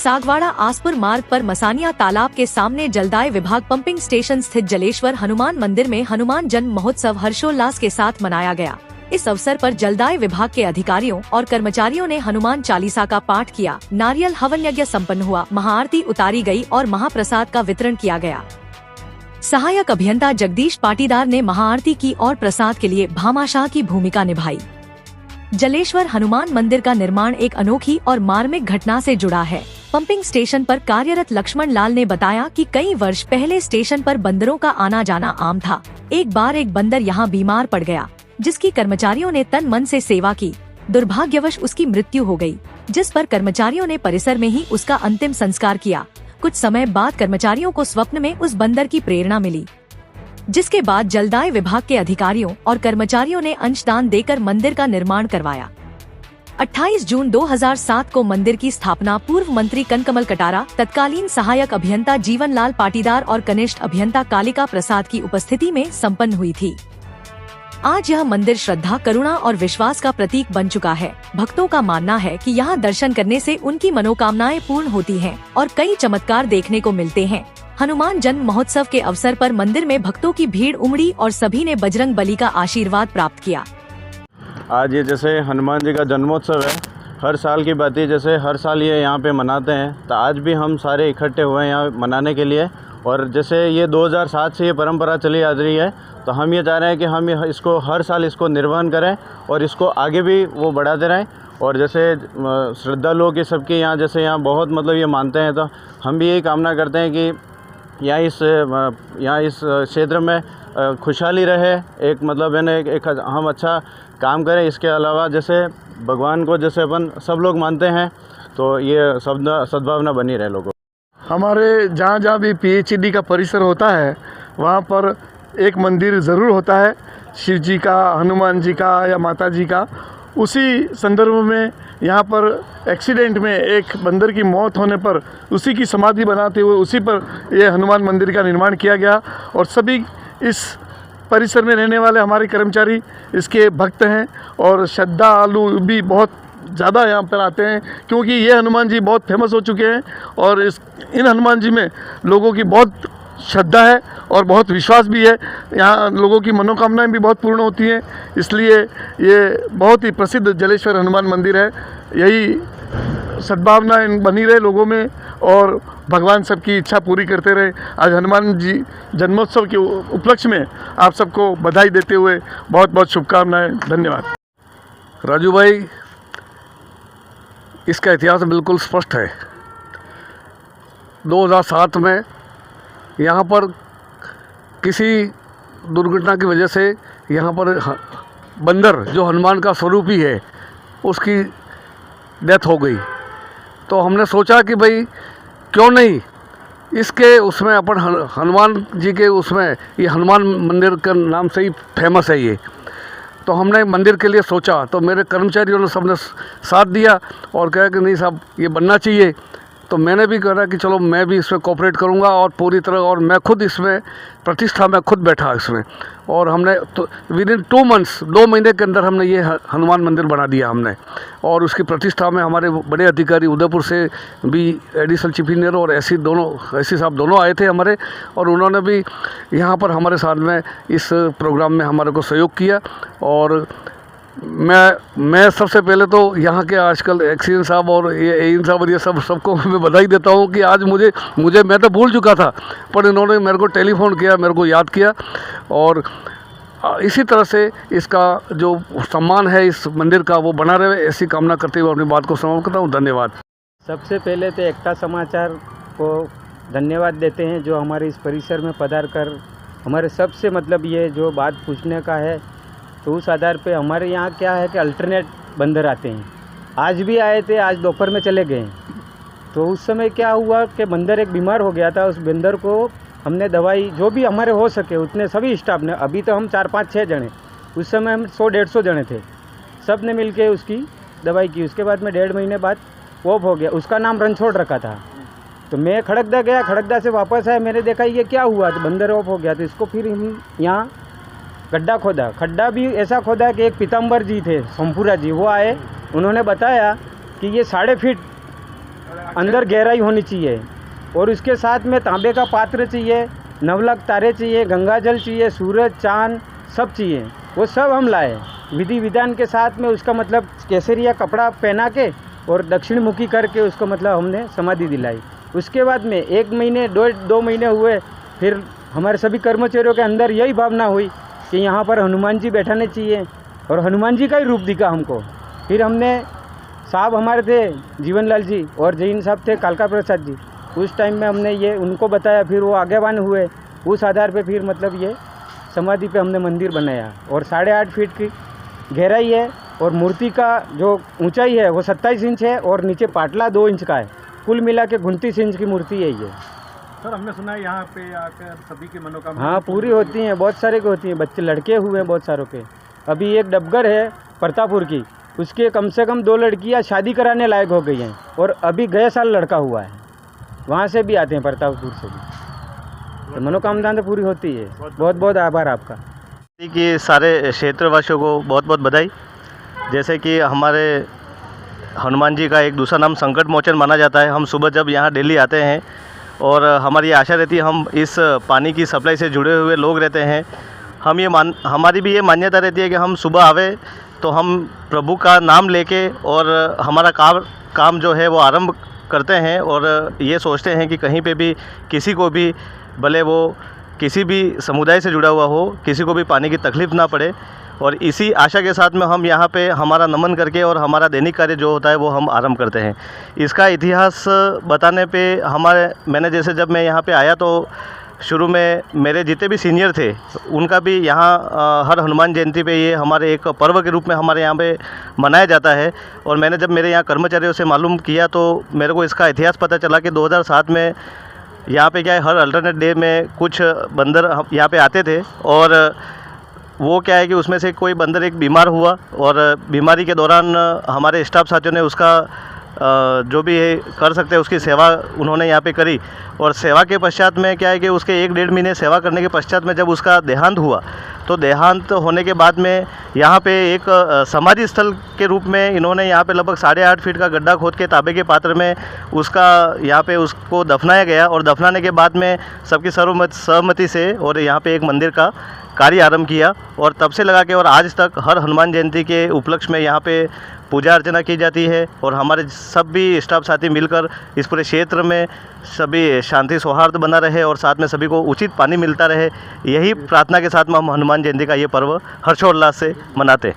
सागवाड़ा आसपुर मार्ग पर मसानिया तालाब के सामने जलदाय विभाग पंपिंग स्टेशन स्थित जलेश्वर हनुमान मंदिर में हनुमान जन्म महोत्सव हर्षोल्लास के साथ मनाया गया। इस अवसर पर जलदाय विभाग के अधिकारियों और कर्मचारियों ने हनुमान चालीसा का पाठ किया, नारियल हवन यज्ञ सम्पन्न हुआ, महाआरती उतारी गई और महाप्रसाद का वितरण किया गया। सहायक अभियंता जगदीश पाटीदार ने महाआरती की और प्रसाद के लिए भामाशाह की भूमिका निभाई। जलेश्वर हनुमान मंदिर का निर्माण एक अनोखी और मार्मिक घटना से जुड़ा है। पंपिंग स्टेशन पर कार्यरत लक्ष्मण लाल ने बताया कि कई वर्ष पहले स्टेशन पर बंदरों का आना जाना आम था। एक बार एक बंदर यहाँ बीमार पड़ गया, जिसकी कर्मचारियों ने तन मन से सेवा की। दुर्भाग्यवश उसकी मृत्यु हो गई, जिस पर कर्मचारियों ने परिसर में ही उसका अंतिम संस्कार किया। कुछ समय बाद कर्मचारियों को स्वप्न में उस बंदर की प्रेरणा मिली, जिसके बाद जलदाय विभाग के अधिकारियों और कर्मचारियों ने अंशदान देकर मंदिर का निर्माण करवाया। 28 जून 2007 को मंदिर की स्थापना पूर्व मंत्री कनकमल कटारा, तत्कालीन सहायक अभियंता जीवनलाल पाटीदार और कनिष्ठ अभियंता कालिका प्रसाद की उपस्थिति में संपन्न हुई थी। आज यह मंदिर श्रद्धा, करुणा और विश्वास का प्रतीक बन चुका है। भक्तों का मानना है कि यहाँ दर्शन करने से उनकी मनोकामनाएं पूर्ण होती हैं और कई चमत्कार देखने को मिलते हैं। हनुमान जन्म महोत्सव के अवसर पर मंदिर में भक्तों की भीड़ उमड़ी और सभी ने बजरंग बली का आशीर्वाद प्राप्त किया। आज ये जैसे हनुमान जी का जन्मोत्सव है, हर साल की बात है, जैसे हर साल ये यहाँ पे मनाते हैं, तो आज भी हम सारे इकट्ठे हुए हैं यहाँ मनाने के लिए। और जैसे ये 2007 से ये परंपरा चली आ रही है, तो हम ये चाह रहे हैं कि हम इसको हर साल इसको निर्वहन करें और इसको आगे भी वो बढ़ाते रहें। और जैसे श्रद्धालुओं की सबके यहाँ जैसे यहाँ बहुत मतलब ये मानते हैं, तो हम भी यही कामना करते हैं कि यहाँ इस क्षेत्र में खुशहाली रहे, एक मतलब है ना एक हम अच्छा काम करें। इसके अलावा जैसे भगवान को जैसे अपन सब लोग मानते हैं, तो ये सद्भावना बनी रहे लोगों। हमारे जहाँ जहाँ भी PHED का परिसर होता है, वहाँ पर एक मंदिर ज़रूर होता है, शिव जी का, हनुमान जी का या माता जी का। उसी संदर्भ में यहाँ पर एक्सीडेंट में एक बंदर की मौत होने पर उसी की समाधि बनाते हुए उसी पर यह हनुमान मंदिर का निर्माण किया गया। और सभी इस परिसर में रहने वाले हमारे कर्मचारी इसके भक्त हैं और श्रद्धालु भी बहुत ज़्यादा यहाँ पर आते हैं, क्योंकि ये हनुमान जी बहुत फेमस हो चुके हैं और इन हनुमान जी में लोगों की बहुत श्रद्धा है और बहुत विश्वास भी है। यहाँ लोगों की मनोकामनाएं भी बहुत पूर्ण होती हैं, इसलिए ये बहुत ही प्रसिद्ध जलेश्वर हनुमान मंदिर है। यही सद्भावनाएं बनी रहे लोगों में और भगवान सबकी इच्छा पूरी करते रहे। आज हनुमान जी जन्मोत्सव के उपलक्ष्य में आप सबको बधाई देते हुए बहुत बहुत शुभकामनाएं। धन्यवाद। राजू भाई, इसका इतिहास बिल्कुल स्पष्ट है। 2007 में यहाँ पर किसी दुर्घटना की वजह से यहाँ पर बंदर जो हनुमान का स्वरूप ही है उसकी डेथ हो गई। तो हमने सोचा कि भाई क्यों नहीं इसके उसमें अपन हनुमान जी के उसमें ये हनुमान मंदिर के नाम से ही फेमस है ये। तो हमने मंदिर के लिए सोचा, तो मेरे कर्मचारियों ने सबने साथ दिया और कहा कि नहीं साहब ये बनना चाहिए। तो मैंने भी कहा कि चलो मैं भी इसमें कोऑपरेट करूंगा और पूरी तरह, और मैं खुद इसमें प्रतिष्ठा में खुद बैठा इसमें। और हमने तो विदिन 2 मंथ्स 2 महीने के अंदर हमने ये हनुमान मंदिर बना दिया हमने। और उसकी प्रतिष्ठा में हमारे बड़े अधिकारी उदयपुर से भी एडिशनल चीफ इंजीनियर और ऐसी साहब दोनों आए थे हमारे, और उन्होंने भी यहाँ पर हमारे साथ में इस प्रोग्राम में हमारे को सहयोग किया। और मैं सबसे पहले तो यहाँ के आजकल एक्सीएन साहब और ये एइन साहब और ये सबको मैं बधाई देता हूँ कि आज मुझे मैं तो भूल चुका था, पर इन्होंने मेरे को टेलीफोन किया, मेरे को याद किया। और इसी तरह से इसका जो सम्मान है इस मंदिर का वो बना रहे, ऐसी कामना करते हुए अपनी बात को समाप्त करता हूँ। धन्यवाद। सबसे पहले तो एकता समाचार को धन्यवाद देते हैं, जो हमारे इस परिसर में पधार कर हमारे सबसे मतलब ये जो बात पूछने का है, तो उस आधार पे हमारे यहाँ क्या है कि अल्टरनेट बंदर आते हैं। आज भी आए थे, आज दोपहर में चले गए। तो उस समय क्या हुआ कि बंदर एक बीमार हो गया था। उस बंदर को हमने दवाई जो भी हमारे हो सके उतने सभी स्टाफ ने, अभी तो हम 4-5-6 जने, उस समय हम 100-150 जने थे, सब ने मिल के उसकी दवाई की। उसके बाद में 1.5 महीने बाद ऑफ हो गया। उसका नाम रणछोड़ रखा था। तो मैं खड़गदा गया, खड़गदा से वापस आया, मैंने देखा ये क्या हुआ, तो बंदर ऑफ हो गया। तो इसको फिर हम यहाँ गड्ढा खोदा। खड्डा भी ऐसा खोदा कि एक पीताम्बर जी थे, सोमपुरा जी, वो आए, उन्होंने बताया कि ये 1.5 फीट अंदर गहराई होनी चाहिए और उसके साथ में तांबे का पात्र चाहिए, नवलख तारे चाहिए, गंगा जल चाहिए, सूरज चांद सब चाहिए। वो सब हम लाए विधि विधान के साथ में। उसका मतलब केसरिया कपड़ा पहना के और दक्षिण मुखी करके उसको मतलब हमने समाधि दिलाई। उसके बाद में 1 महीने 2 महीने हुए, फिर हमारे सभी कर्मचारियों के अंदर यही भावना हुई कि यहाँ पर हनुमान जी बैठाने चाहिए और हनुमान जी का ही रूप दिखा हमको। फिर हमने साहब हमारे थे जीवनलाल जी और जैन साहब थे कालका प्रसाद जी, उस टाइम में हमने ये उनको बताया, फिर वो आगेवान हुए। उस आधार पे फिर मतलब ये समाधि पे हमने मंदिर बनाया और 8.5 फीट की गहराई है और मूर्ति का जो ऊंचाई है वो 27 इंच है और नीचे पाटला 2 इंच का है। कुल मिला के 29 इंच की मूर्ति है ये। सर हमने सुना है यहाँ पे आकर सभी की मनोकामना हाँ पूरी होती हैं, बहुत सारे की होती हैं। बच्चे लड़के हुए हैं बहुत सारों के। अभी एक डबगर है प्रतापपुर की, उसके कम से कम 2 लड़कियाँ शादी कराने लायक हो गई हैं और अभी गए साल लड़का हुआ है। वहाँ से भी आते हैं, प्रतापपुर से भी। तो मनोकामना तो पूरी होती है। बहुत बहुत आभार आपका। कि सारे क्षेत्रवासियों को बहुत बहुत बधाई। जैसे कि हमारे हनुमान जी का एक दूसरा नाम संकट मोचन माना जाता है। हम सुबह जब यहाँ डेली आते हैं और हमारी आशा रहती है, हम इस पानी की सप्लाई से जुड़े हुए लोग रहते हैं, हमारी भी ये मान्यता रहती है कि हम सुबह आवे तो हम प्रभु का नाम लेके और हमारा काम जो है वो आरंभ करते हैं और ये सोचते हैं कि कहीं पे भी किसी को भी, भले वो किसी भी समुदाय से जुड़ा हुआ हो, किसी को भी पानी की तकलीफ़ ना पड़े। और इसी आशा के साथ में हम यहाँ पे हमारा नमन करके और हमारा दैनिक कार्य जो होता है वो हम आरंभ करते हैं। इसका इतिहास बताने पे मैंने जैसे जब मैं यहाँ पे आया तो शुरू में मेरे जितने भी सीनियर थे उनका भी यहाँ हर हनुमान जयंती पे ये हमारे एक पर्व के रूप में हमारे यहाँ पे मनाया जाता है। और मैंने जब मेरे यहाँ कर्मचारियों से मालूम किया तो मेरे को इसका इतिहास पता चला कि 2007 में यहाँ पे क्या है, हर अल्टरनेट डे में कुछ बंदर यहाँ पे आते थे और वो क्या है कि उसमें से कोई बंदर एक बीमार हुआ और बीमारी के दौरान हमारे स्टाफ साथियों ने उसका जो भी है कर सकते हैं उसकी सेवा उन्होंने यहाँ पे करी। और सेवा के पश्चात में क्या है कि उसके 1-1.5 महीने सेवा करने के पश्चात में जब उसका देहांत हुआ तो देहांत होने के बाद में यहाँ पे एक समाधि स्थल के रूप में इन्होंने यहाँ पे लगभग 8.5 फीट का गड्ढा खोद के तांबे के पात्र में उसका यहाँ पे उसको दफनाया गया। और दफनाने के बाद में सबकी सहमति से और यहाँ पे एक मंदिर का कार्य आरंभ किया और तब से लगा के और आज तक हर हनुमान जयंती के उपलक्ष्य में यहाँ पे पूजा अर्चना की जाती है। और हमारे सब भी स्टाफ साथी मिलकर इस पूरे क्षेत्र में सभी शांति सौहार्द बना रहे और साथ में सभी को उचित पानी मिलता रहे, यही प्रार्थना के साथ में हम हनुमान जयंती का ये पर्व हर्षोल्लास से मनाते हैं।